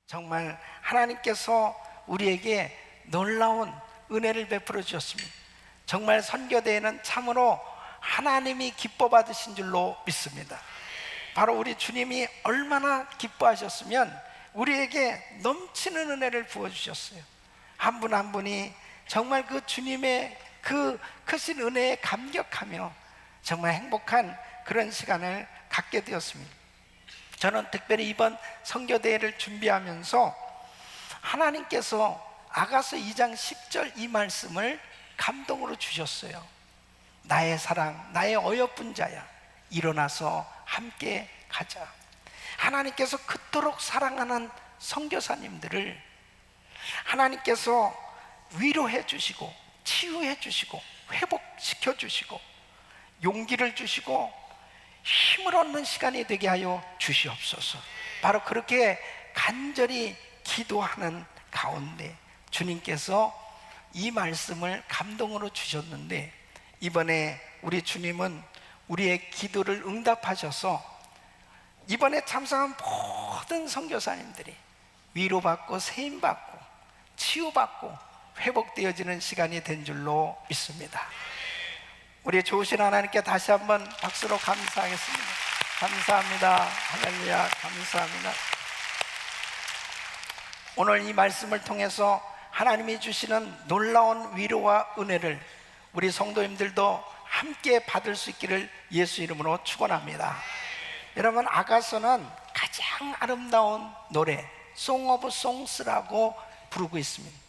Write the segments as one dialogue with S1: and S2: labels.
S1: 정말 하나님께서 우리에게 놀라운 은혜를 베풀어 주셨습니다. 정말 선교대회는 참으로 하나님이 기뻐 받으신 줄로 믿습니다. 바로 우리 주님이 얼마나 기뻐하셨으면 우리에게 넘치는 은혜를 부어주셨어요. 한 분 한 분이 정말 그 주님의 그 크신 은혜에 감격하며 정말 행복한 그런 시간을 갖게 되었습니다. 저는 특별히 이번 선교대회를 준비하면서 하나님께서 아가서 2장 10절 이 말씀을 감동으로 주셨어요. 나의 사랑, 나의 어여쁜 자야, 일어나서 함께 가자. 하나님께서 그토록 사랑하는 선교사님들을 하나님께서 위로해 주시고 치유해 주시고 회복시켜 주시고 용기를 주시고 힘을 얻는 시간이 되게 하여 주시옵소서. 바로 그렇게 간절히 기도하는 가운데 주님께서 이 말씀을 감동으로 주셨는데, 이번에 우리 주님은 우리의 기도를 응답하셔서 이번에 참석한 모든 선교사님들이 위로받고 세임받고 치유받고 회복되어지는 시간이 된 줄로 믿습니다. 우리 좋으신 하나님께 다시 한번 박수로 감사하겠습니다. 감사합니다. 할렐루야. 감사합니다. 오늘 이 말씀을 통해서 하나님이 주시는 놀라운 위로와 은혜를 우리 성도님들도 함께 받을 수 있기를 예수 이름으로 축원합니다. 여러분, 아가서는 가장 아름다운 노래, Song of Songs라고 부르고 있습니다.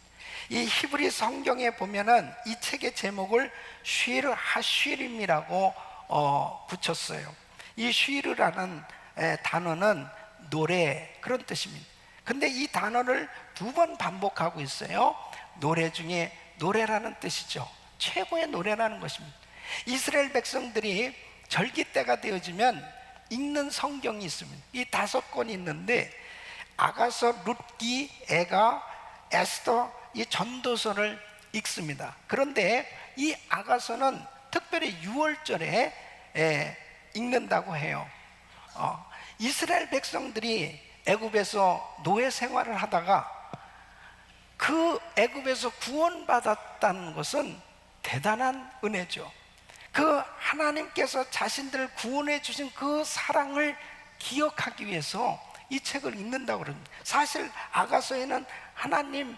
S1: 이 히브리 성경에 보면은 이 책의 제목을 쉬르 하쉬림이라고 붙였어요. 이 쉬르라는 단어는 노래, 그런 뜻입니다. 근데 이 단어를 2번 반복하고 있어요. 노래 중에 노래라는 뜻이죠. 최고의 노래라는 것입니다. 이스라엘 백성들이 절기 때가 되어지면 읽는 성경이 있습니다. 이 5권이 있는데 아가서, 룻기, 에가, 에스더, 이 전도서를 읽습니다. 그런데 이 아가서는 특별히 6월절에 읽는다고 해요. 이스라엘 백성들이 애굽에서 노예 생활을 하다가 그 애굽에서 구원받았다는 것은 대단한 은혜죠. 그 하나님께서 자신들을 구원해 주신 그 사랑을 기억하기 위해서 이 책을 읽는다고 그럽니다. 사실 아가서에는 하나님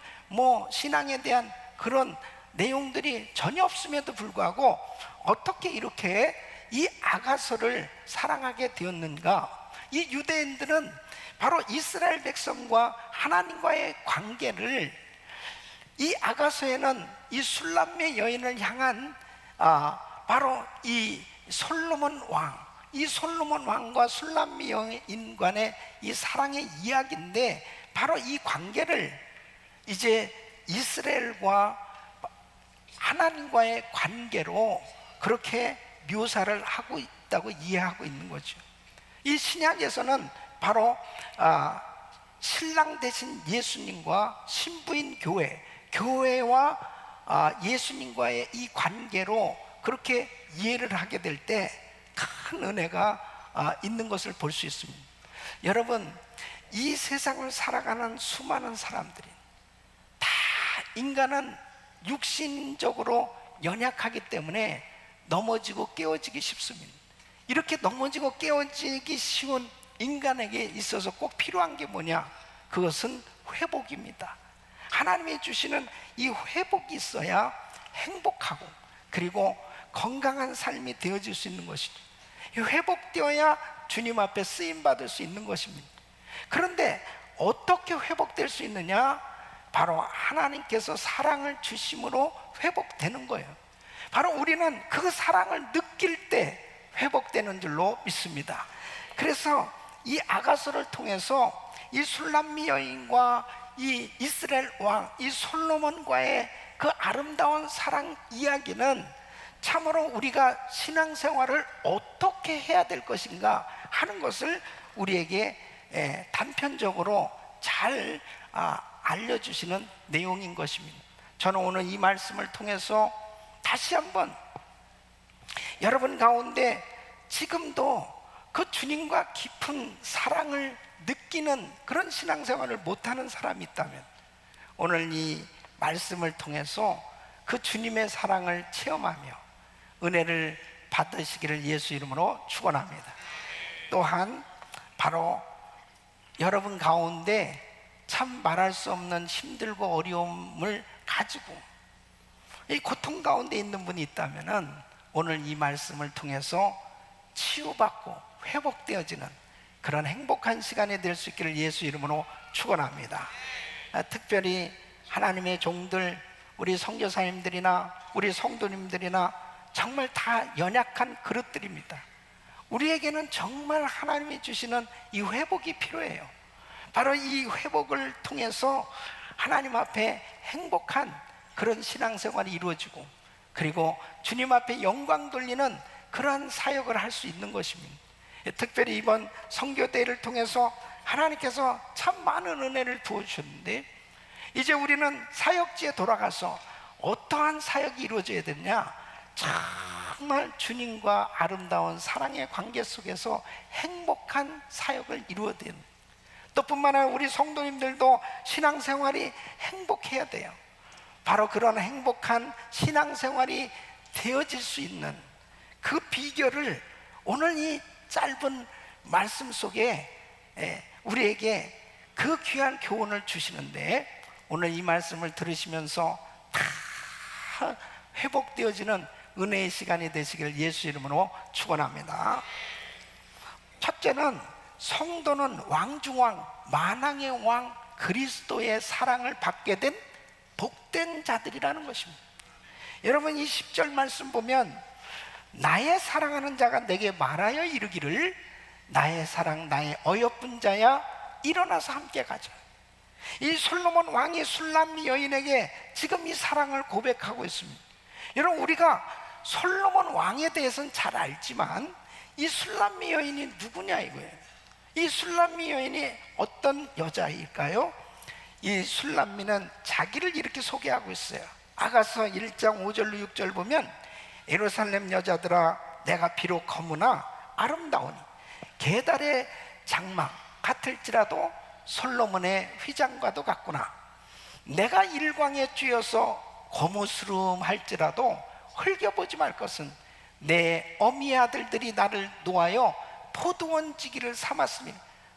S1: 신앙에 대한 그런 내용들이 전혀 없음에도 불구하고 어떻게 이렇게 이 아가서를 사랑하게 되었는가? 이 유대인들은 바로 이스라엘 백성과 하나님과의 관계를, 이 아가서에는 이 술람의 여인을 향한 바로 이 솔로몬 왕, 이 솔로몬 왕과 술람미 여인 간의 이 사랑의 이야기인데, 바로 이 관계를 이제 이스라엘과 하나님과의 관계로 그렇게 묘사를 하고 있다고 이해하고 있는 거죠. 이 신약에서는 바로 신랑 되신 예수님과 신부인 교회와 예수님과의 이 관계로 그렇게 이해를 하게 될 때 큰 은혜가 있는 것을 볼 수 있습니다. 여러분, 이 세상을 살아가는 수많은 사람들이 다 인간은 육신적으로 연약하기 때문에 넘어지고 깨어지기 쉽습니다. 이렇게 넘어지고 깨어지기 쉬운 인간에게 있어서 꼭 필요한 게 뭐냐? 그것은 회복입니다. 하나님이 주시는 이 회복이 있어야 행복하고 그리고 건강한 삶이 되어질 수 있는 것이죠. 회복되어야 주님 앞에 쓰임받을 수 있는 것입니다. 그런데 어떻게 회복될 수 있느냐? 바로 하나님께서 사랑을 주심으로 회복되는 거예요. 바로 우리는 그 사랑을 느낄 때 회복되는 줄로 믿습니다. 그래서 이 아가서를 통해서 이 술람미 여인과 이 이스라엘 왕, 이 솔로몬과의 그 아름다운 사랑 이야기는 참으로 우리가 신앙생활을 어떻게 해야 될 것인가 하는 것을 우리에게 단편적으로 잘 알려주시는 내용인 것입니다. 저는 오늘 이 말씀을 통해서 다시 한번 여러분 가운데 지금도 그 주님과 깊은 사랑을 느끼는 그런 신앙생활을 못하는 사람이 있다면 오늘 이 말씀을 통해서 그 주님의 사랑을 체험하며 은혜를 받으시기를 예수 이름으로 축원합니다. 또한 바로 여러분 가운데 참 말할 수 없는 힘들고 어려움을 가지고 이 고통 가운데 있는 분이 있다면은 오늘 이 말씀을 통해서 치유받고 회복되어지는 그런 행복한 시간이 될 수 있기를 예수 이름으로 축원합니다. 특별히 하나님의 종들, 우리 선교사님들이나 우리 성도님들이나 정말 다 연약한 그릇들입니다. 우리에게는 정말 하나님이 주시는 이 회복이 필요해요. 바로 이 회복을 통해서 하나님 앞에 행복한 그런 신앙생활이 이루어지고 그리고 주님 앞에 영광 돌리는 그러한 사역을 할 수 있는 것입니다. 특별히 이번 선교대회를 통해서 하나님께서 참 많은 은혜를 부어주셨는데 이제 우리는 사역지에 돌아가서 어떠한 사역이 이루어져야 되냐, 정말 주님과 아름다운 사랑의 관계 속에서 행복한 사역을 이루어야 되는, 또 뿐만 아니라 우리 성도님들도 신앙생활이 행복해야 돼요. 바로 그런 행복한 신앙생활이 되어질 수 있는 그 비결을 오늘 이 짧은 말씀 속에 우리에게 그 귀한 교훈을 주시는데, 오늘 이 말씀을 들으시면서 다 회복되어지는 은혜의 시간이 되시기를 예수 이름으로 축원합니다. 첫째는 성도는 왕중왕, 만왕의 왕 그리스도의 사랑을 받게 된 복된 자들이라는 것입니다. 여러분, 이 10절 말씀 보면 나의 사랑하는 자가 내게 말하여 이르기를 나의 사랑 나의 어여쁜 자야 일어나서 함께 가자. 이 솔로몬 왕이 술람미 여인에게 지금 이 사랑을 고백하고 있습니다. 여러분, 우리가 솔로몬 왕에 대해서는 잘 알지만 이 술람미 여인이 누구냐 이거예요. 이 술람미 여인이 어떤 여자일까요? 이 술람미는 자기를 이렇게 소개하고 있어요. 아가서 1장 5절로 6절 보면 예루살렘 여자들아 내가 비록 거무나 아름다우니 게달의 장막 같을지라도 솔로몬의 휘장과도 같구나. 내가 일광에 쬐어서 거무스름할지라도 흘겨보지 말 것은 내 어미의 아들들이 나를 놓아여 포도원 지기를 삼았으니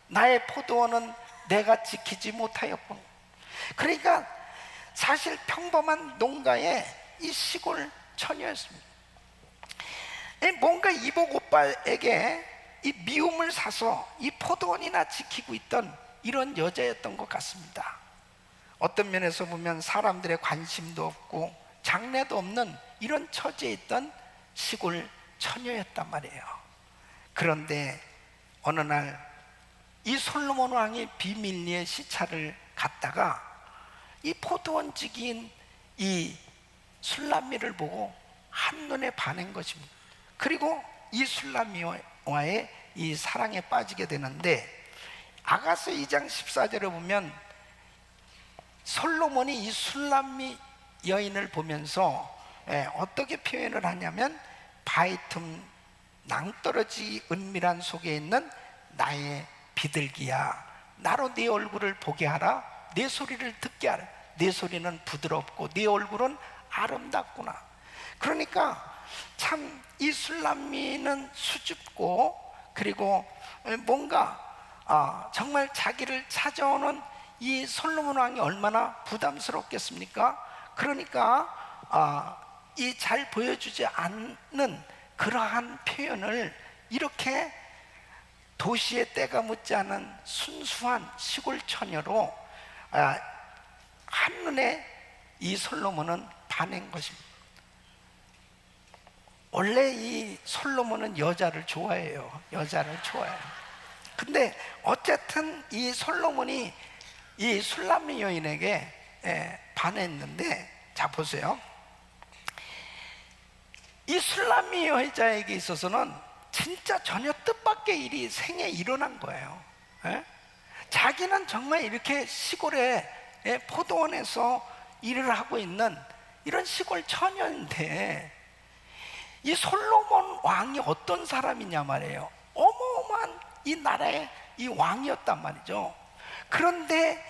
S1: 나의 포도원은 내가 지키지 못하였군. 그러니까 사실 평범한 농가의 이 시골 처녀였습니다. 뭔가 이복 오빠에게 이 미움을 사서 이 포도원이나 지키고 있던 이런 여자였던 것 같습니다. 어떤 면에서 보면 사람들의 관심도 없고 장래도 없는 이런 처지에 있던 시골 처녀였단 말이에요. 그런데 어느 날 이 솔로몬 왕이 비밀리에 시차를 갔다가 이 포도원 지기인 이 술람미를 보고 한눈에 반한 것입니다. 그리고 이 술람미와의 이 사랑에 빠지게 되는데, 아가서 2장 14절에 보면 솔로몬이 이 술람미 여인을 보면서 어떻게 표현을 하냐면 바위 틈 낭떠러지 은밀한 속에 있는 나의 비둘기야, 나로 네 얼굴을 보게 하라, 내 소리를 듣게 하라. 내 소리는 부드럽고 네 얼굴은 아름답구나. 그러니까 참 이 술람미는 수줍고 그리고 뭔가 정말 자기를 찾아오는 이 솔로몬 왕이 얼마나 부담스럽겠습니까? 그러니까 이 잘 보여주지 않는 그러한 표현을 이렇게 도시의 때가 묻지 않은 순수한 시골 처녀로 한눈에 이 솔로몬은 반한 것입니다. 원래 이 솔로몬은 여자를 좋아해요. 여자를 좋아해요. 근데 어쨌든 이 솔로몬이 이 술람미 여인에게 반했는데, 자 보세요. 이 술람미 여자에게 있어서는 진짜 전혀 뜻밖의 일이 생에 일어난 거예요. 자기는 정말 이렇게 시골에 포도원에서 일을 하고 있는 이런 시골 처녀인데 이 솔로몬 왕이 어떤 사람이냐 말이에요. 어마어마한 이 나라의 이 왕이었단 말이죠. 그런데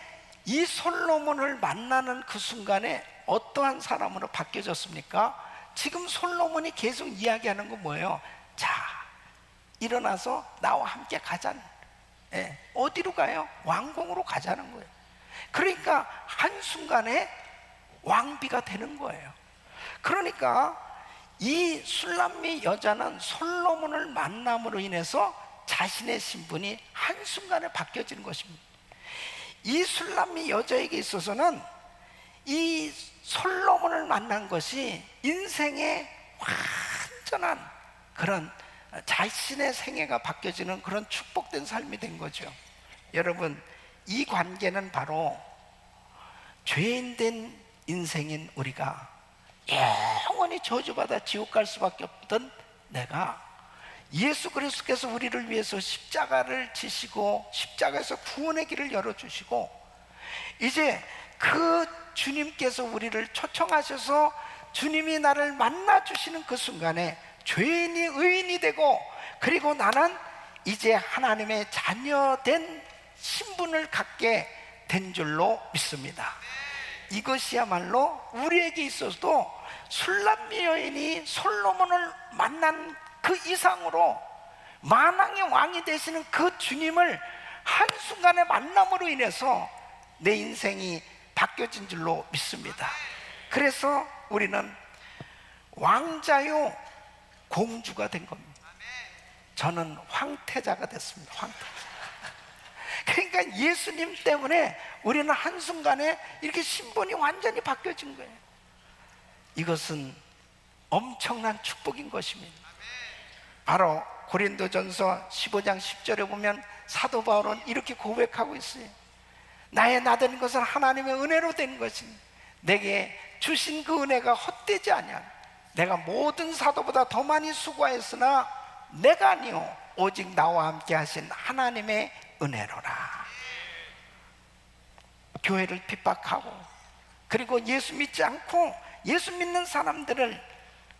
S1: 이 솔로몬을 만나는 그 순간에 어떠한 사람으로 바뀌어졌습니까? 지금 솔로몬이 계속 이야기하는 건 뭐예요? 자, 일어나서 나와 함께 가자는. 예, 어디로 가요? 왕궁으로 가자는 거예요. 그러니까 한순간에 왕비가 되는 거예요. 그러니까 이 술람미 여자는 솔로몬을 만남으로 인해서 자신의 신분이 한순간에 바뀌어지는 것입니다. 이 술람미 여자에게 있어서는 이 솔로몬을 만난 것이 인생의 완전한 그런 자신의 생애가 바뀌어지는 그런 축복된 삶이 된 거죠. 여러분, 이 관계는 바로 죄인된 인생인 우리가 영원히 저주받아 지옥 갈 수밖에 없던 내가 예수 그리스도께서 우리를 위해서 십자가를 지시고 십자가에서 구원의 길을 열어주시고 이제 그 주님께서 우리를 초청하셔서 주님이 나를 만나주시는 그 순간에 죄인이 의인이 되고 그리고 나는 이제 하나님의 자녀된 신분을 갖게 된 줄로 믿습니다. 이것이야말로 우리에게 있어서도 술람미 여인이 솔로몬을 만난 그 이상으로 만왕의 왕이 되시는 그 주님을 한순간에 만남으로 인해서 내 인생이 바뀌어진 줄로 믿습니다. 그래서 우리는 왕자요 공주가 된 겁니다. 저는 황태자가 됐습니다. 황태자. 그러니까 예수님 때문에 우리는 한순간에 이렇게 신분이 완전히 바뀌어진 거예요. 이것은 엄청난 축복인 것입니다. 바로 고린도전서 15장 10절에 보면 사도 바울은 이렇게 고백하고 있어요. 나의 나된 것은 하나님의 은혜로 된 것이니 내게 주신 그 은혜가 헛되지 아니하니 내가 모든 사도보다 더 많이 수고하였으나 내가 아니요 오직 나와 함께 하신 하나님의 은혜로라. 교회를 핍박하고 그리고 예수 믿지 않고 예수 믿는 사람들을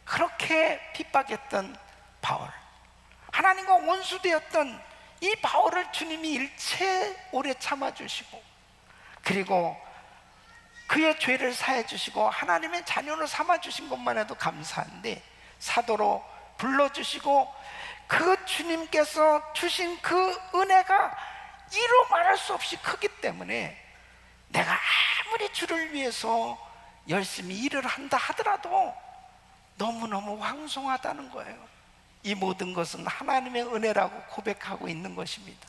S1: 그렇게 핍박했던 바울, 하나님과 원수되었던 이 바울을 주님이 일체 오래 참아주시고 그리고 그의 죄를 사해 주시고 하나님의 자녀로 삼아주신 것만 해도 감사한데 사도로 불러주시고 그 주님께서 주신 그 은혜가 이루 말할 수 없이 크기 때문에 내가 아무리 주를 위해서 열심히 일을 한다 하더라도 너무너무 황송하다는 거예요. 이 모든 것은 하나님의 은혜라고 고백하고 있는 것입니다.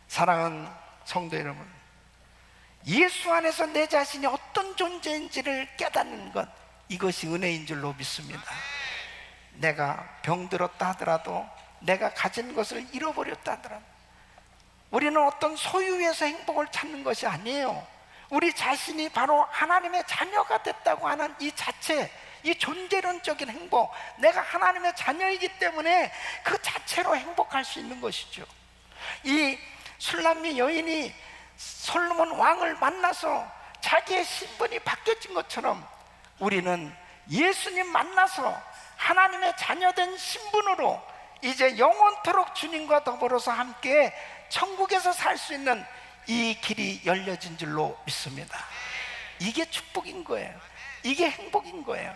S1: 사랑하는 성도 여러분, 예수 안에서 내 자신이 어떤 존재인지를 깨닫는 것, 이것이 은혜인 줄로 믿습니다. 내가 병들었다 하더라도 내가 가진 것을 잃어버렸다 하더라도 우리는 어떤 소유에서 행복을 찾는 것이 아니에요. 우리 자신이 바로 하나님의 자녀가 됐다고 하는 이 자체, 이 존재론적인 행복, 내가 하나님의 자녀이기 때문에 그 자체로 행복할 수 있는 것이죠. 이 술람미 여인이 솔로몬 왕을 만나서 자기의 신분이 바뀌어진 것처럼 우리는 예수님 만나서 하나님의 자녀된 신분으로 이제 영원토록 주님과 더불어서 함께 천국에서 살 수 있는 이 길이 열려진 줄로 믿습니다. 이게 축복인 거예요. 이게 행복인 거예요.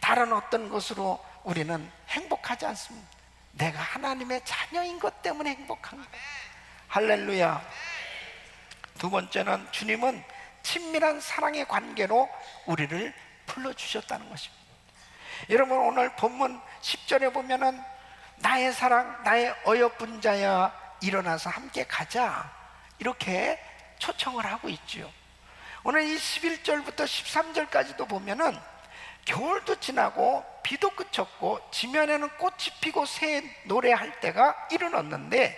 S1: 다른 어떤 것으로 우리는 행복하지 않습니다. 내가 하나님의 자녀인 것 때문에 행복한 거예요. 할렐루야. 두 번째는 주님은 친밀한 사랑의 관계로 우리를 불러주셨다는 것입니다. 여러분, 오늘 본문 10절에 보면은 나의 사랑, 나의 어여쁜 자야 일어나서 함께 가자, 이렇게 초청을 하고 있죠. 오늘 이 11절부터 13절까지도 보면은 겨울도 지나고 비도 그쳤고 지면에는 꽃이 피고 새 노래할 때가 이르렀는데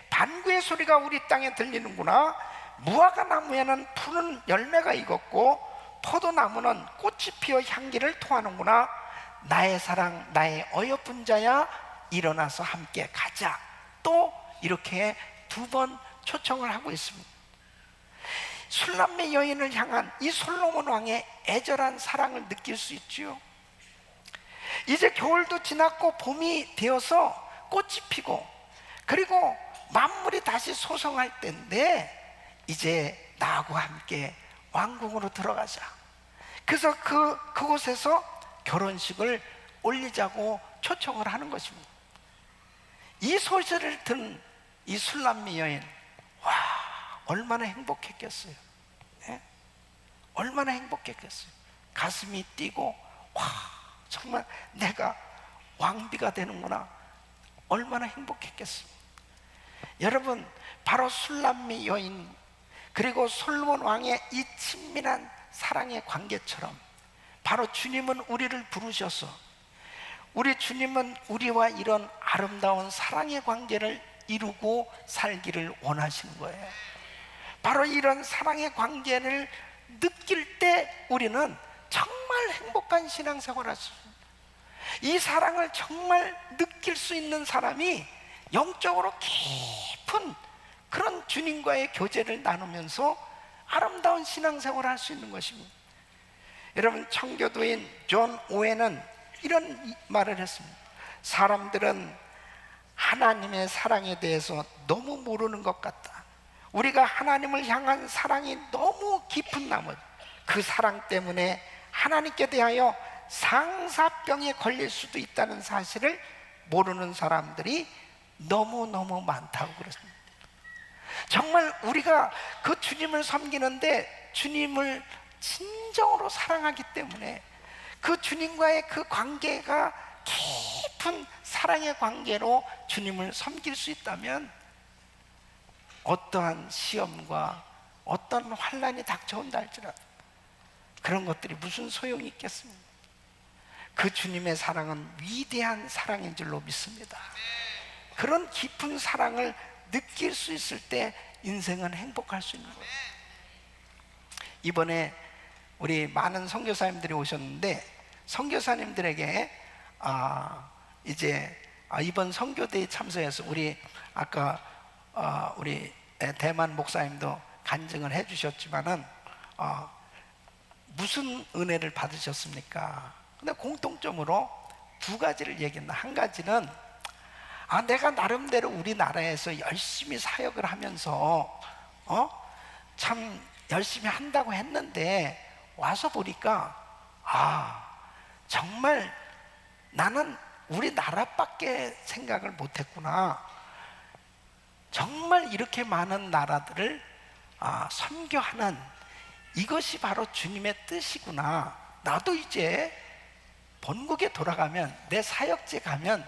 S1: 반구의 소리가 우리 땅에 들리는구나. 무화과 나무에는 푸른 열매가 익었고 포도나무는 꽃이 피어 향기를 토하는구나. 나의 사랑, 나의 어여쁜 자야 일어나서 함께 가자. 또 이렇게 두 번 초청을 하고 있습니다. 술람미 여인을 향한 이 솔로몬 왕의 애절한 사랑을 느낄 수 있지요. 이제 겨울도 지났고 봄이 되어서 꽃이 피고 그리고 만물이 다시 소성할 때인데 이제 나하고 함께 왕궁으로 들어가자. 그래서 그곳에서 결혼식을 올리자고 초청을 하는 것입니다. 이 소식을 든 이 술람미 여인, 와, 얼마나 행복했겠어요. 네? 얼마나 행복했겠어요. 가슴이 뛰고, 와, 정말 내가 왕비가 되는구나. 얼마나 행복했겠어요. 여러분, 바로 술람미 여인 그리고 솔몬 왕의 이 친밀한 사랑의 관계처럼 바로 주님은 우리를 부르셔서 우리 주님은 우리와 이런 아름다운 사랑의 관계를 이루고 살기를 원하시는 거예요. 바로 이런 사랑의 관계를 느낄 때 우리는 정말 행복한 신앙생활을 할 수 있습니다. 이 사랑을 정말 느낄 수 있는 사람이 영적으로 깊은 그런 주님과의 교제를 나누면서 아름다운 신앙생활을 할 수 있는 것입니다. 여러분, 청교도인 존 오웬은 이런 말을 했습니다. 사람들은 하나님의 사랑에 대해서 너무 모르는 것 같다. 우리가 하나님을 향한 사랑이 너무 깊은 나머지 그 사랑 때문에 하나님께 대하여 상사병에 걸릴 수도 있다는 사실을 모르는 사람들이 너무너무 많다고 그랬습니다. 정말 우리가 그 주님을 섬기는데 주님을 진정으로 사랑하기 때문에 그 주님과의 그 관계가 깊은 사랑의 관계로 주님을 섬길 수 있다면 어떠한 시험과 어떤 환난이 닥쳐온다 할지라도 그런 것들이 무슨 소용이 있겠습니까? 그 주님의 사랑은 위대한 사랑인 줄로 믿습니다. 그런 깊은 사랑을 느낄 수 있을 때 인생은 행복할 수 있는 거예요. 이번에 우리 많은 선교사님들이 오셨는데 선교사님들에게 이제 이번 선교대에 참석해서 우리 아까 우리 대만 목사님도 간증을 해주셨지만은 무슨 은혜를 받으셨습니까? 근데 공통점으로 두 가지를 얘기했나. 한 가지는 내가 나름대로 우리나라에서 열심히 사역을 하면서 참 열심히 한다고 했는데 와서 보니까 정말 나는 우리나라밖에 생각을 못했구나. 정말 이렇게 많은 나라들을 선교하는 이것이 바로 주님의 뜻이구나. 나도 이제 본국에 돌아가면 내 사역지에 가면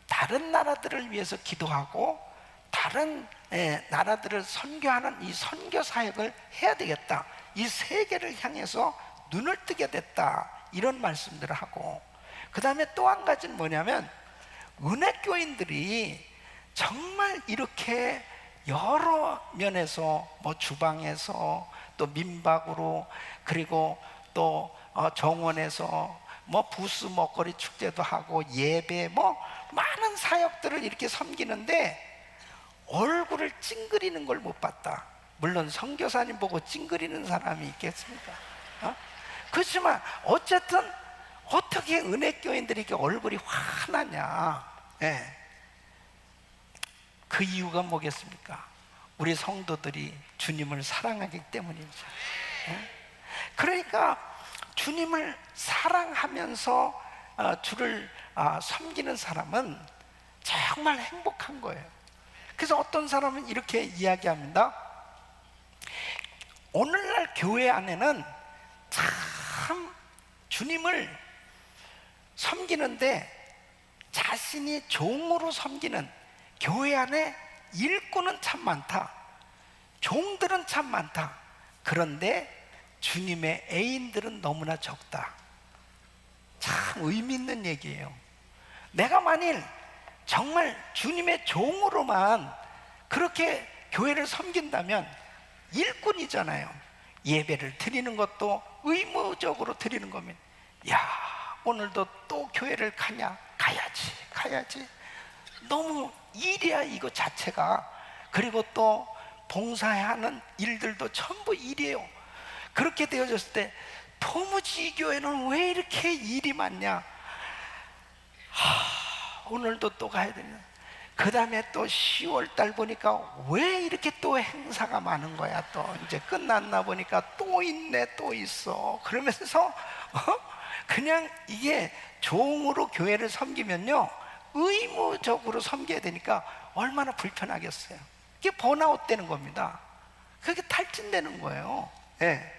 S1: 다른 나라들을 위해서 기도하고 다른 나라들을 선교하는 이 선교 사역을 해야 되겠다. 이 세계를 향해서 눈을 뜨게 됐다. 이런 말씀들을 하고, 그 다음에 또 한 가지는 뭐냐면 은혜교인들이 정말 이렇게 여러 면에서 뭐 주방에서 또 민박으로 그리고 또 정원에서 뭐 부스 먹거리 축제도 하고 예배 뭐 많은 사역들을 이렇게 섬기는데 얼굴을 찡그리는 걸 못 봤다. 물론 선교사님 보고 찡그리는 사람이 있겠습니까? 그렇지만 어쨌든 어떻게 은혜교인들이 이렇게 얼굴이 환하냐? 그 이유가 뭐겠습니까? 우리 성도들이 주님을 사랑하기 때문이죠. 그러니까 주님을 사랑하면서 주를 섬기는 사람은 정말 행복한 거예요. 그래서 어떤 사람은 이렇게 이야기합니다. 오늘날 교회 안에는 참 주님을 섬기는데 자신이 종으로 섬기는 교회 안에 일꾼은 참 많다. 종들은 참 많다. 그런데 주님의 애인들은 너무나 적다. 참 의미 있는 얘기예요. 내가 만일 정말 주님의 종으로만 그렇게 교회를 섬긴다면 일꾼이잖아요. 예배를 드리는 것도 의무적으로 드리는 거면, 야, 오늘도 또 교회를 가냐? 가야지. 너무 일이야 이거 자체가. 그리고 또 봉사하는 일들도 전부 일이에요. 그렇게 되어졌을 때 도무지 이 교회는 왜 이렇게 일이 많냐? 오늘도 또 가야 되냐? 그 다음에 또 10월 달 보니까 왜 이렇게 또 행사가 많은 거야. 또 이제 끝났나 보니까 또 있네, 또 있어. 그러면서 그냥 이게 종으로 교회를 섬기면요, 의무적으로 섬겨야 되니까 얼마나 불편하겠어요. 이게 번아웃 되는 겁니다. 그게 탈진되는 거예요. 예.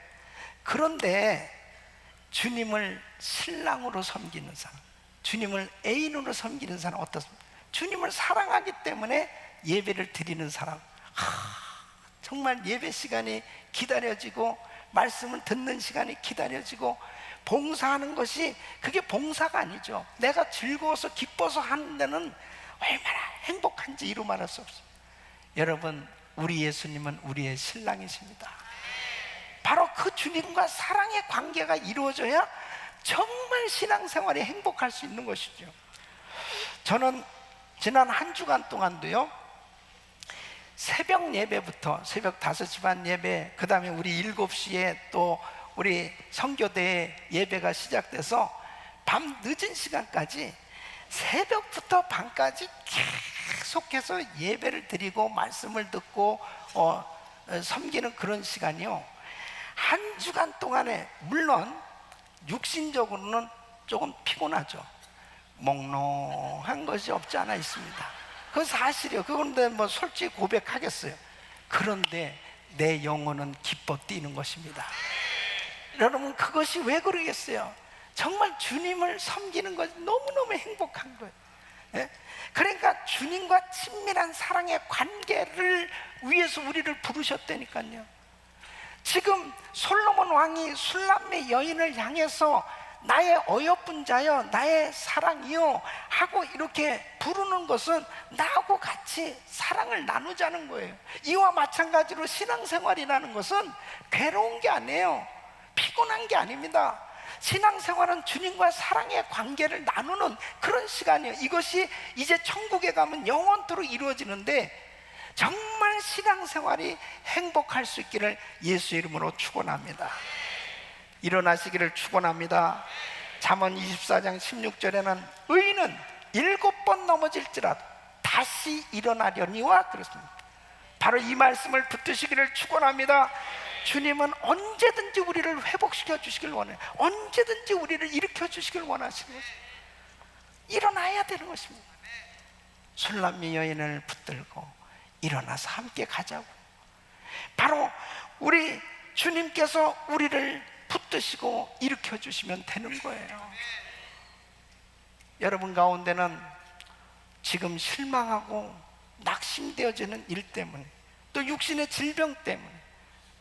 S1: 그런데 주님을 신랑으로 섬기는 사람, 주님을 애인으로 섬기는 사람 어떻습니까? 주님을 사랑하기 때문에 예배를 드리는 사람, 정말 예배 시간이 기다려지고 말씀을 듣는 시간이 기다려지고 봉사하는 것이 그게 봉사가 아니죠. 내가 즐거워서 기뻐서 하는 데는 얼마나 행복한지 이루 말할 수 없어요. 여러분, 우리 예수님은 우리의 신랑이십니다. 바로 그 주님과 사랑의 관계가 이루어져야 정말 신앙생활이 행복할 수 있는 것이죠. 저는 지난 한 주간 동안도요, 새벽 예배부터 새벽 5시 반 예배, 그 다음에 우리 7시에 또 우리 선교대 예배가 시작돼서 밤 늦은 시간까지 새벽부터 밤까지 계속해서 예배를 드리고 말씀을 듣고 섬기는 그런 시간이요, 한 주간 동안에 물론 육신적으로는 조금 피곤하죠. 몽롱한 것이 없지 않아 있습니다. 그건 사실이에요. 그런데 뭐 솔직히 고백하겠어요. 그런데 내 영혼은 기뻐 뛰는 것입니다. 여러분, 그것이 왜 그러겠어요? 정말 주님을 섬기는 것이 너무너무 행복한 거예요. 예? 그러니까 주님과 친밀한 사랑의 관계를 위해서 우리를 부르셨다니까요. 지금 솔로몬 왕이 술람미 여인을 향해서 나의 어여쁜 자여, 나의 사랑이여 하고 이렇게 부르는 것은 나하고 같이 사랑을 나누자는 거예요. 이와 마찬가지로 신앙생활이라는 것은 괴로운 게 아니에요. 피곤한 게 아닙니다. 신앙생활은 주님과 사랑의 관계를 나누는 그런 시간이에요. 이것이 이제 천국에 가면 영원토록 이루어지는데, 정말 신앙생활이 행복할 수 있기를 예수 이름으로 축원합니다. 일어나시기를 축원합니다. 잠언 24장 16절에는 의인은 7번 넘어질지라도 다시 일어나려니와 그렇습니다. 바로 이 말씀을 붙드시기를 축원합니다. 주님은 언제든지 우리를 회복시켜 주시길 원해요. 언제든지 우리를 일으켜 주시길 원하시는 거죠. 일어나야 되는 것입니다. 술람미 여인을 붙들고 일어나서 함께 가자고. 바로 우리 주님께서 우리를 붙드시고 일으켜 주시면 되는 거예요. 여러분 가운데는 지금 실망하고 낙심되어지는 일 때문에, 또 육신의 질병 때문에,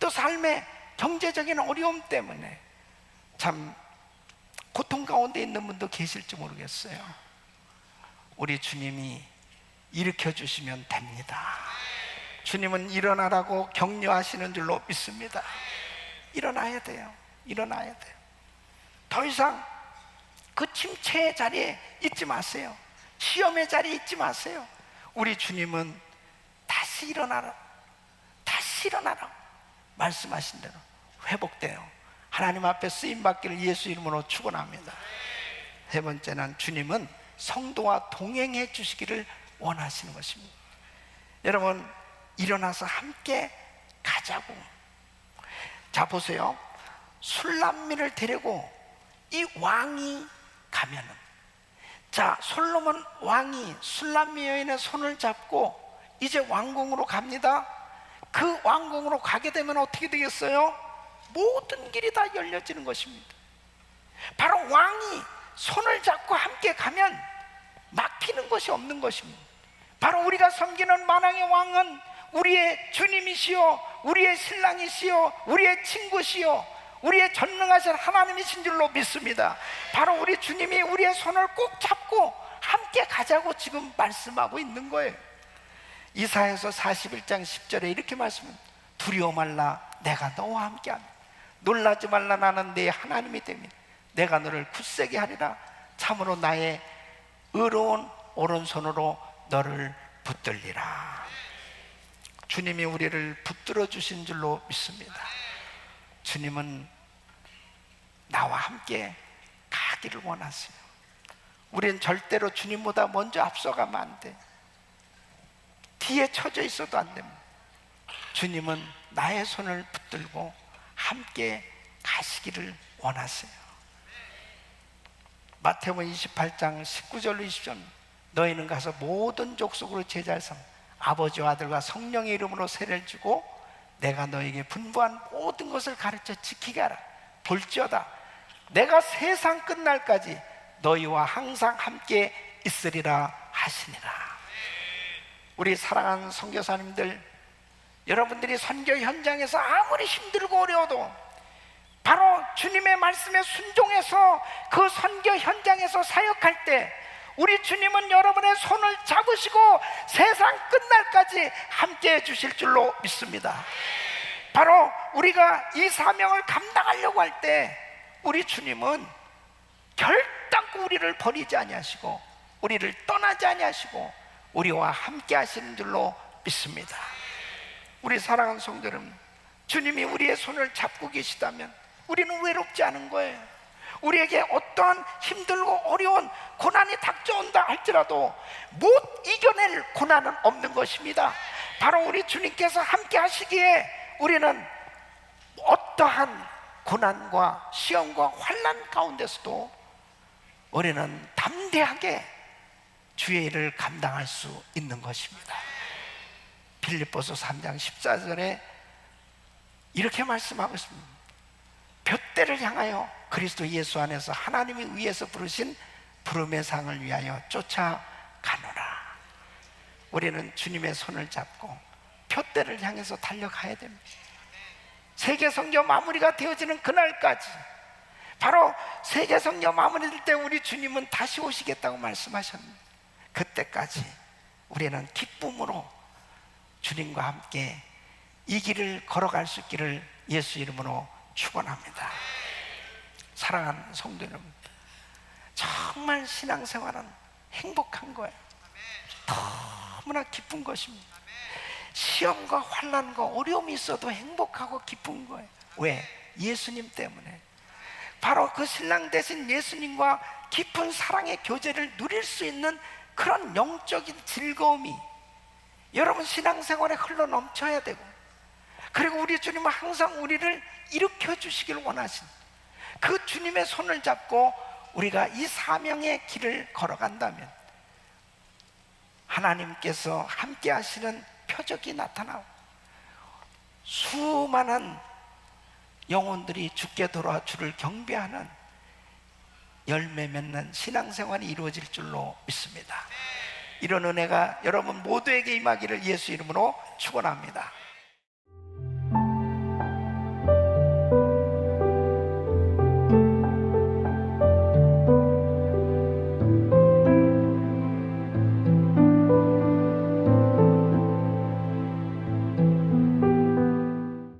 S1: 또 삶의 경제적인 어려움 때문에 참 고통 가운데 있는 분도 계실지 모르겠어요. 우리 주님이 일으켜 주시면 됩니다. 주님은 일어나라고 격려하시는 줄로 믿습니다. 일어나야 돼요. 일어나야 돼요. 더 이상 그 침체의 자리에 있지 마세요. 시험의 자리에 있지 마세요. 우리 주님은 다시 일어나라, 다시 일어나라 말씀하신 대로 회복돼요. 하나님 앞에 쓰임받기를 예수 이름으로 축원합니다. 세 번째는 주님은 성도와 동행해 주시기를 원하시는 것입니다. 여러분, 일어나서 함께 가자고. 자, 보세요. 술람미를 데리고 이 왕이 가면은, 자, 솔로몬 왕이 술람미 여인의 손을 잡고 이제 왕궁으로 갑니다. 그 왕궁으로 가게 되면 어떻게 되겠어요? 모든 길이 다 열려지는 것입니다. 바로 왕이 손을 잡고 함께 가면 막히는 것이 없는 것입니다. 바로 우리가 섬기는 만왕의 왕은 우리의 주님이시요, 우리의 신랑이시요, 우리의 친구시요, 우리의 전능하신 하나님이신 줄로 믿습니다. 바로 우리 주님이 우리의 손을 꼭 잡고 함께 가자고 지금 말씀하고 있는 거예요. 이사야서 41장 10절에 이렇게 말씀합니다. 두려워 말라, 내가 너와 함께합니다. 놀라지 말라, 나는 네 하나님이 됩니다. 내가 너를 굳세게 하리라. 참으로 나의 의로운 오른손으로 너를 붙들리라. 주님이 우리를 붙들어 주신 줄로 믿습니다. 주님은 나와 함께 가기를 원하세요. 우리는 절대로 주님보다 먼저 앞서가면 안 돼. 뒤에 처져 있어도 안 됩니다. 주님은 나의 손을 붙들고 함께 가시기를 원하세요. 마태복음 28장 19절로 20절, 너희는 가서 모든 족속으로 제자를 삼아 아버지와 아들과 성령의 이름으로 세례를 주고 내가 너에게 분부한 모든 것을 가르쳐 지키게 하라. 볼지어다 내가 세상 끝날까지 너희와 항상 함께 있으리라 하시니라. 우리 사랑하는 선교사님들, 여러분들이 선교 현장에서 아무리 힘들고 어려워도 바로 주님의 말씀에 순종해서 그 선교 현장에서 사역할 때 우리 주님은 여러분의 손을 잡으시고 세상 끝날까지 함께 해주실 줄로 믿습니다. 바로 우리가 이 사명을 감당하려고 할 때 우리 주님은 결단코 우리를 버리지 아니하시고 우리를 떠나지 아니하시고 우리와 함께 하시는 줄로 믿습니다. 우리 사랑하는 성도 여러분, 주님이 우리의 손을 잡고 계시다면 우리는 외롭지 않은 거예요. 우리에게 어떠한 힘들고 어려운 고난이 닥쳐온다 할지라도 못 이겨낼 고난은 없는 것입니다. 바로 우리 주님께서 함께 하시기에 우리는 어떠한 고난과 시험과 환난 가운데서도 우리는 담대하게 주의 일을 감당할 수 있는 것입니다. 빌립보서 3장 14절에 이렇게 말씀하고 있습니다. 둯대를 향하여 그리스도 예수 안에서 하나님이 위에서 부르신 부름의 상을 위하여 쫓아가노라. 우리는 주님의 손을 잡고 둯대를 향해서 달려가야 됩니다. 세계 선교 마무리가 되어지는 그날까지, 바로 세계 선교 마무리될 때 우리 주님은 다시 오시겠다고 말씀하셨는데 그때까지 우리는 기쁨으로 주님과 함께 이 길을 걸어갈 수 있기를 예수 이름으로 축원합니다. 사랑하는 성도 여러분, 정말 신앙생활은 행복한 거예요. 너무나 기쁜 것입니다. 시험과 환난과 어려움이 있어도 행복하고 기쁜 거예요. 왜? 예수님 때문에. 바로 그 신랑 되신 예수님과 깊은 사랑의 교제를 누릴 수 있는 그런 영적인 즐거움이 여러분 신앙생활에 흘러 넘쳐야 되고, 그리고 우리 주님은 항상 우리를 일으켜 주시길 원하신 그 주님의 손을 잡고 우리가 이 사명의 길을 걸어간다면 하나님께서 함께 하시는 표적이 나타나고 수많은 영혼들이 주께 돌아와 주를 경배하는 열매 맺는 신앙생활이 이루어질 줄로 믿습니다. 이런 은혜가 여러분 모두에게 임하기를 예수 이름으로 축원합니다.